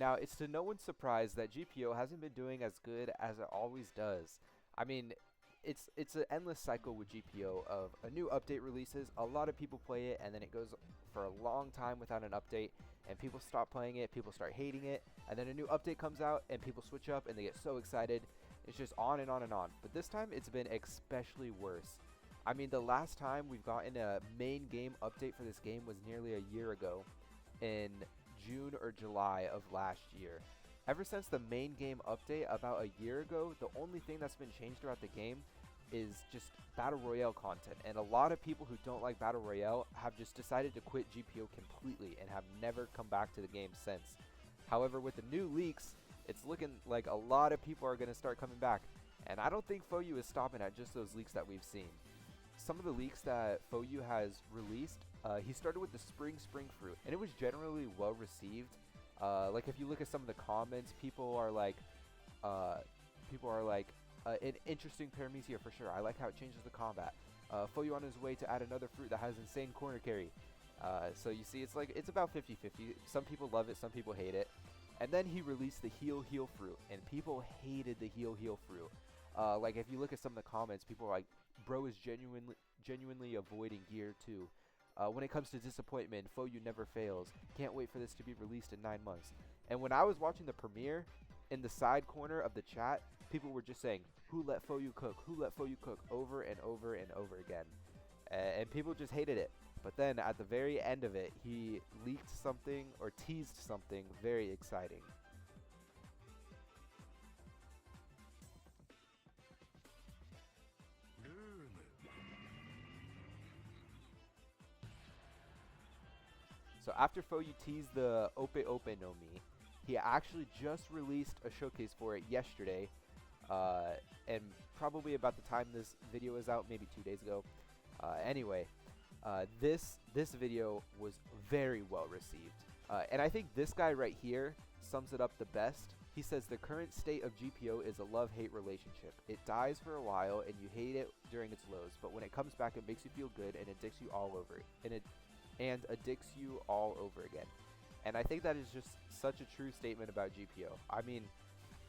Now, it's to no one's surprise that GPO hasn't been doing as good as it always does. I mean, it's an endless cycle with GPO of a new update releases, a lot of people play it, and then it goes for a long time without an update, and people stop playing it, people start hating it, and then a new update comes out, and people switch up, and they get so excited. It's just on and on and on. But this time, it's been especially worse. I mean, the last time we've gotten a main game update for this game was nearly a year ago, in June or July of last year. Ever since the main game update about a year ago, the only thing that's been changed throughout the game is just Battle Royale content. And a lot of people who don't like Battle Royale have just decided to quit GPO completely and have never come back to the game since. However, with the new leaks, it's looking like a lot of people are going to start coming back. And I don't think FOU is stopping at just those leaks that we've seen. Some of the leaks that FOU has released, he started with the spring fruit, and it was generally well received. Like if you look at some of the comments, people are like, an interesting paramecia for sure. I like how it changes the combat. FOU on his way to add another fruit that has insane corner carry. So you see, it's about 50-50. Some people love it, some people hate it. And then he released the heal fruit, and people hated the heal fruit. Like if you look at some of the comments, people are like, bro is genuinely avoiding gear too. When it comes to disappointment, FOU never fails. Can't wait for this to be released in 9 months. And when I was watching the premiere, in the side corner of the chat, people were just saying, who let FOU cook? Who let FOU cook? Over and over and over again. And people just hated it. But then at the very end of it, he leaked something or teased something very exciting. So after FOU teased the Ope no Mi, he actually just released a showcase for it yesterday, and probably about the time this video is out, maybe 2 days ago. Anyway, this video was very well received, and I think this guy right here sums it up the best. He says the current state of GPO is a love-hate relationship. It dies for a while and you hate it during its lows, but when it comes back it makes you feel good and addicts you all over it. And addicts you all over again. And I think that is just such a true statement about GPO. I mean,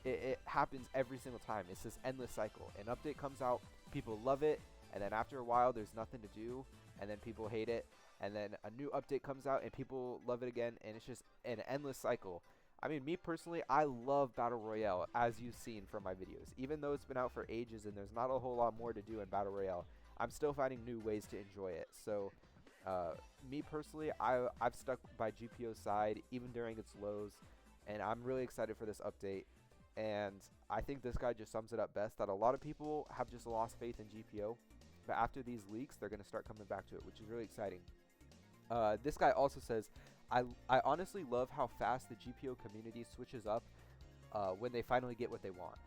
it happens every single time. It's this endless cycle. An update comes out, people love it, and then after a while there's nothing to do, and then people hate it, and then a new update comes out and people love it again, and it's just an endless cycle. I mean, me personally, I love Battle Royale, as you've seen from my videos. Even though it's been out for ages and there's not a whole lot more to do in Battle Royale, I'm still finding new ways to enjoy it. So me personally, I've stuck by GPO's side even during its lows, and I'm really excited for this update. And I think this guy just sums it up best, that a lot of people have just lost faith in GPO, but after these leaks they're going to start coming back to it, which is really exciting. This guy also says, I honestly love how fast the GPO community switches up when they finally get what they want.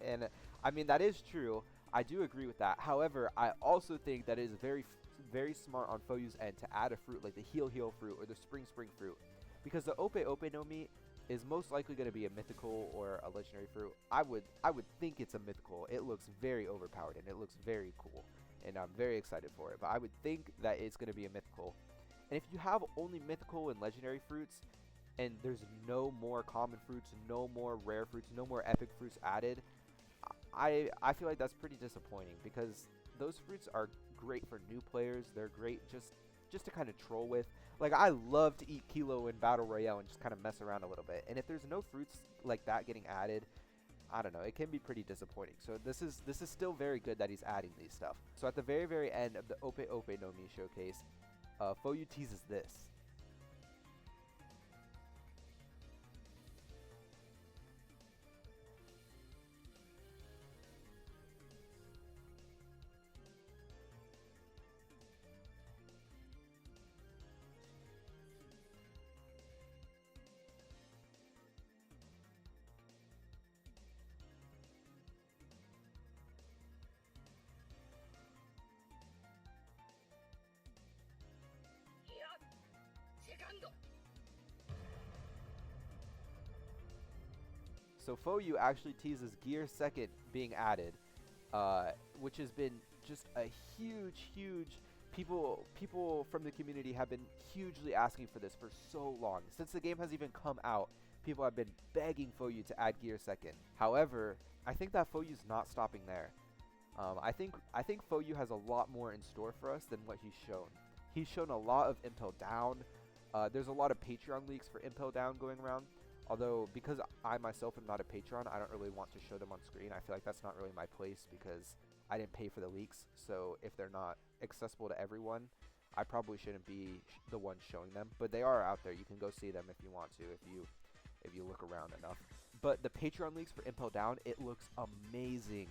And I mean, that is true. I do agree with that. However, I also think that it is very smart on FOU's end to add a fruit like the heal fruit or the spring fruit, because the Ope no Mi is most likely going to be a mythical or a legendary fruit. I would think it's a mythical. It looks very overpowered and it looks very cool, and I'm very excited for it. But I would think that it's going to be a mythical. And if you have only mythical and legendary fruits, and there's no more common fruits, no more rare fruits, no more epic fruits added, I feel like that's pretty disappointing, because those fruits are great for new players. They're great just to kind of troll with. Like, I love to eat Kilo in Battle Royale and just kind of mess around a little bit. And if there's no fruits like that getting added, I don't know, it can be pretty disappointing. So this is still very good that he's adding these stuff. So at the very end of the Ope no Mi showcase, FOU teases this. So FOU actually teases Gear 2nd being added, which has been just a huge people from the community have been hugely asking for this for so long. Since the game has even come out, people have been begging Foyu to add Gear Second. However, I think that Foyu's not stopping there. I think Foyu has a lot more in store for us than what he's shown. He's shown a lot of Impel Down. There's a lot of Patreon leaks for Impel Down going around. Although, because I myself am not a Patreon, I don't really want to show them on screen. I feel like that's not really my place because I didn't pay for the leaks. So if they're not accessible to everyone, I probably shouldn't be the one showing them. But they are out there. You can go see them if you want to, if you look around enough. But the Patreon leaks for Impel Down, it looks amazing.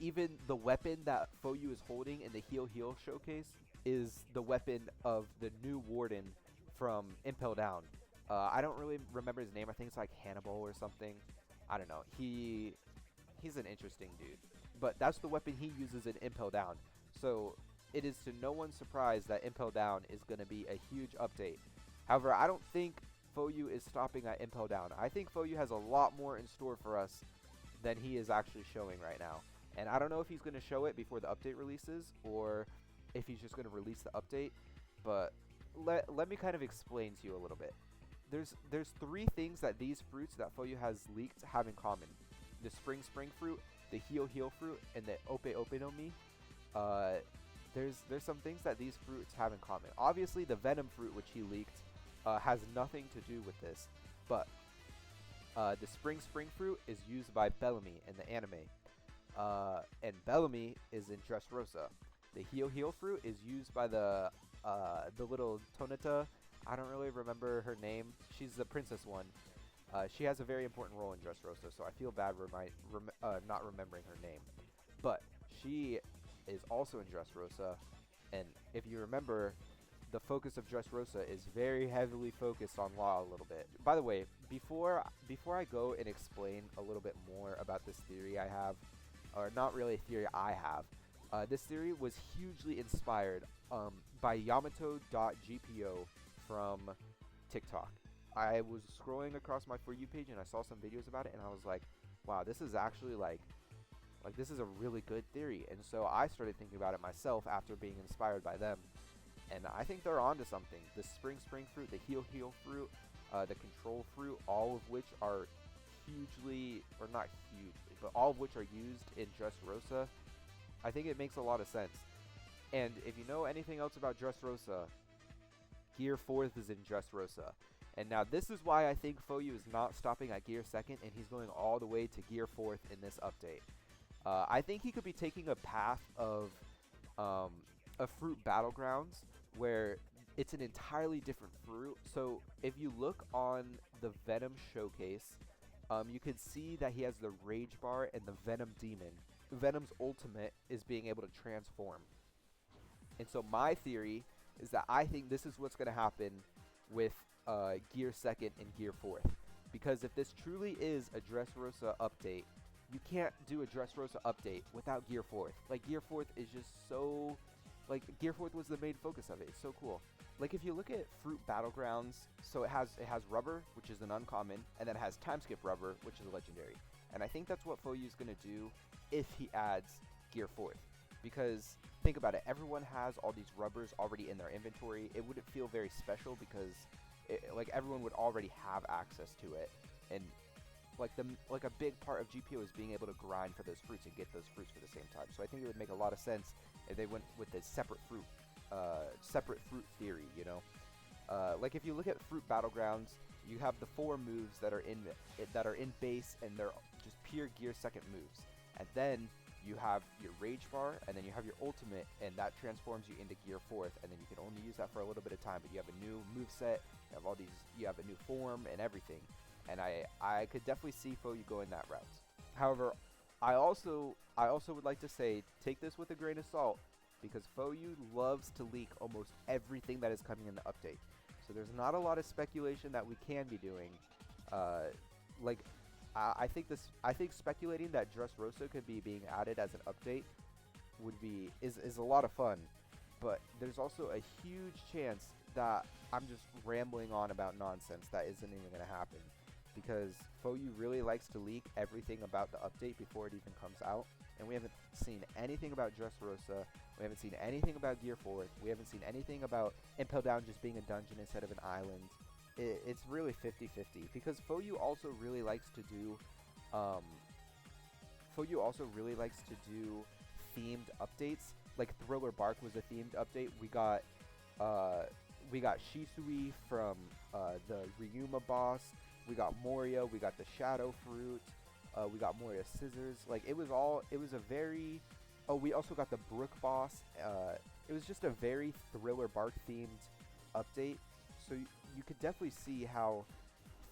Even the weapon that Foyu is holding in the Heal showcase is the weapon of the new Warden from Impel Down. I don't really remember his name. I think it's like Hannibal or something. I don't know. He's an interesting dude. But that's the weapon he uses in Impel Down. So it is to no one's surprise that Impel Down is going to be a huge update. However, I don't think Foyu is stopping at Impel Down. I think Foyu has a lot more in store for us than he is actually showing right now. And I don't know if he's going to show it before the update releases or if he's just going to release the update. But let me kind of explain to you a little bit. There's three things that these fruits that Foyu has leaked have in common. The Spring fruit, the Heal fruit, and the Ope no Mi. There's some things that these fruits have in common. Obviously, the Venom fruit, which he leaked, has nothing to do with this. But the Spring fruit is used by Bellamy in the anime. And Bellamy is in Dressrosa. The Heal fruit is used by the little Tonita. I don't really remember her name. She's the princess one. She has a very important role in Dressrosa, so I feel bad not remembering her name. But she is also in Dressrosa, and if you remember, the focus of Dressrosa is very heavily focused on Law a little bit. By the way, before I go and explain a little bit more about this theory I have, or not really a theory I have, this theory was hugely inspired by Yamato.gpo from TikTok. I was scrolling across my For You page and I saw some videos about it and I was like, wow, this is actually like this is a really good theory. And so I started thinking about it myself after being inspired by them. And I think they're onto something. The Spring fruit, the Heal fruit, the Control fruit, all of which are hugely, or not hugely, but all of which are used in Dressrosa. I think it makes a lot of sense. And if you know anything else about Dressrosa, Gear 4th is in Dressrosa. And now this is why I think Foyu is not stopping at Gear 2nd and he's going all the way to Gear 4th in this update. I think he could be taking a path of a fruit battlegrounds where it's an entirely different fruit. So if you look on the Venom showcase, you can see that he has the Rage Bar and the Venom Demon. Venom's ultimate is being able to transform. And so my theory is that I think this is what's going to happen with Gear 2nd and Gear 4th. Because if this truly is a Dressrosa update, you can't do a Dressrosa update without Gear 4th. Like, Gear 4th is just so... Like, Gear 4th was the main focus of it. It's so cool. Like, if you look at Fruit Battlegrounds, so it has Rubber, which is an uncommon, and then it has Time Skip Rubber, which is a legendary. And I think that's what Foyu's going to do if he adds Gear 4th. Because, think about it, everyone has all these rubbers already in their inventory. It wouldn't feel very special because, like, everyone would already have access to it. And, like a big part of GPO is being able to grind for those fruits and get those fruits for the same time. So I think it would make a lot of sense if they went with the separate fruit theory, you know? Like, if you look at Fruit Battlegrounds, you have the 4 moves that are in base, and they're just pure Gear 2nd moves. And then you have your Rage Bar, and then you have your ultimate, and that transforms you into Gear 4th, and then you can only use that for a little bit of time, but you have a new moveset, you have a new form and everything. And I could definitely see Foyu going that route. However, I also would like to say, take this with a grain of salt, because Foyu loves to leak almost everything that is coming in the update. So there's not a lot of speculation that we can be doing. I think speculating that Dressrosa could be being added as an update is a lot of fun. But there's also a huge chance that I'm just rambling on about nonsense that isn't even going to happen. Because Foyu really likes to leak everything about the update before it even comes out. And we haven't seen anything about Dressrosa. We haven't seen anything about Gear 4th. We haven't seen anything about Impel Down just being a dungeon instead of an island. it's really 50-50 because Foyu also really likes to do um, Foyu also really likes to do themed updates. Like Thriller Bark was a themed update. Uh, we got Shisui from the Ryuma boss. We got Moria. We got the Shadow Fruit. We got Moria Scissors. Like it was a very. Oh, we also got the Brook boss. It was just a very Thriller Bark themed update. So you could definitely see how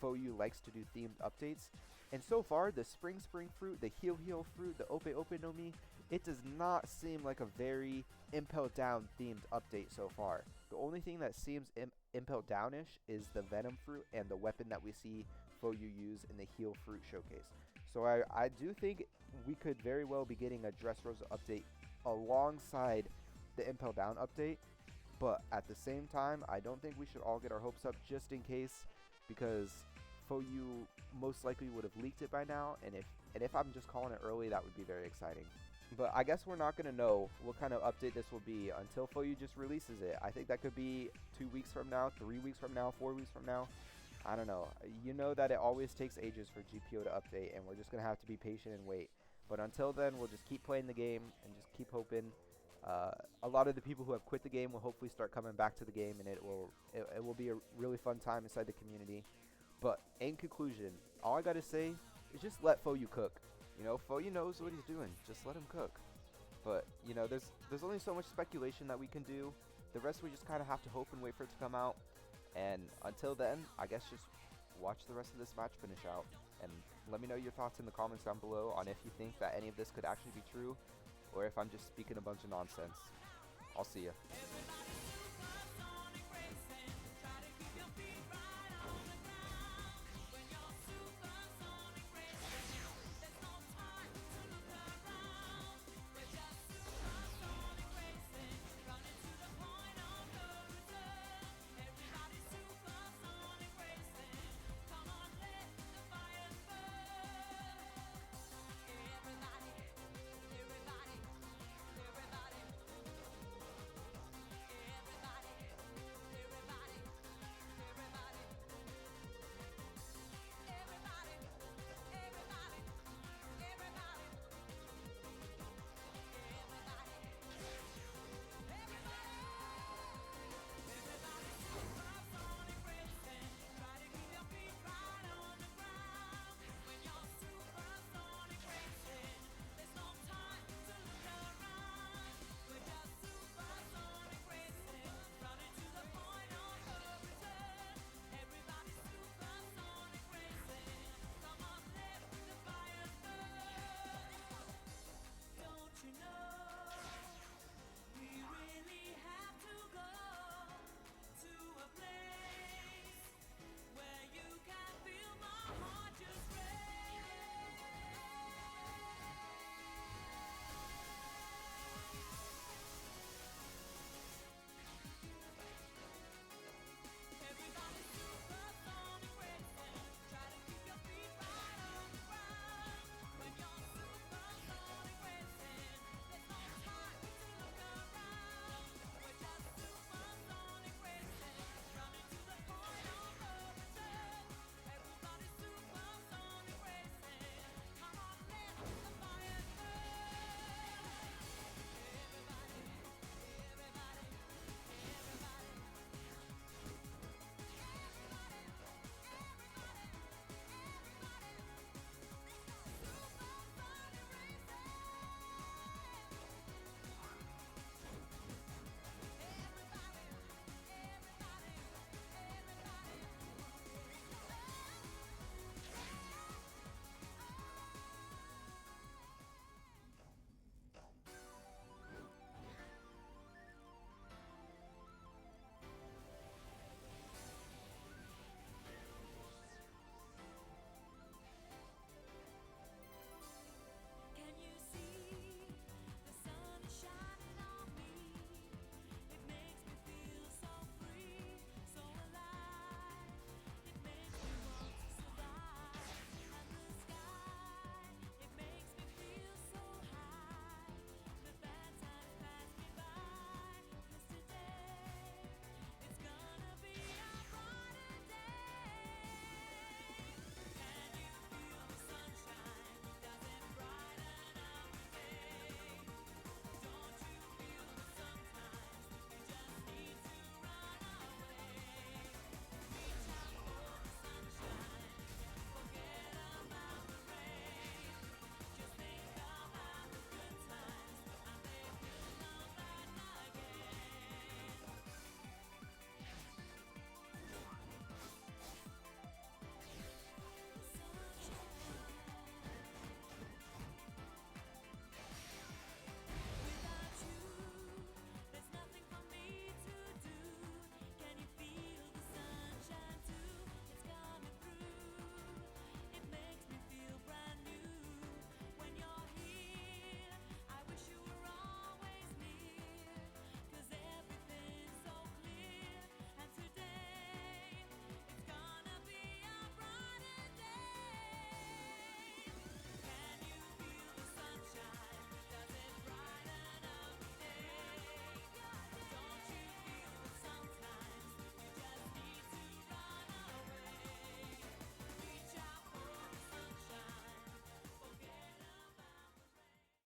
Foyu likes to do themed updates. And so far, the Spring Fruit, the Heal Fruit, the Ope no Mi, it does not seem like a very Impel Down themed update so far. The only thing that seems Impel Downish is the Venom Fruit and the weapon that we see Foyu use in the Heal Fruit showcase. So I do think we could very well be getting a Dressrosa update alongside the Impel Down update. But at the same time, I don't think we should all get our hopes up just in case, because Foyu most likely would have leaked it by now, and if I'm just calling it early, that would be very exciting. But I guess we're not going to know what kind of update this will be until Foyu just releases it. I think that could be 2 weeks from now, 3 weeks from now, 4 weeks from now. I don't know. You know that it always takes ages for GPO to update, and we're just going to have to be patient and wait. But until then, we'll just keep playing the game and just keep hoping. A lot of the people who have quit the game will hopefully start coming back to the game, and it will be a really fun time inside the community. But in conclusion, all I gotta say is just let Foyu cook. You know, Foyu knows what he's doing. Just let him cook. But you know, there's only so much speculation that we can do. The rest we just kind of have to hope and wait for it to come out. And until then, I guess just watch the rest of this match finish out. And let me know your thoughts in the comments down below on if you think that any of this could actually be true, or if I'm just speaking a bunch of nonsense. I'll see ya.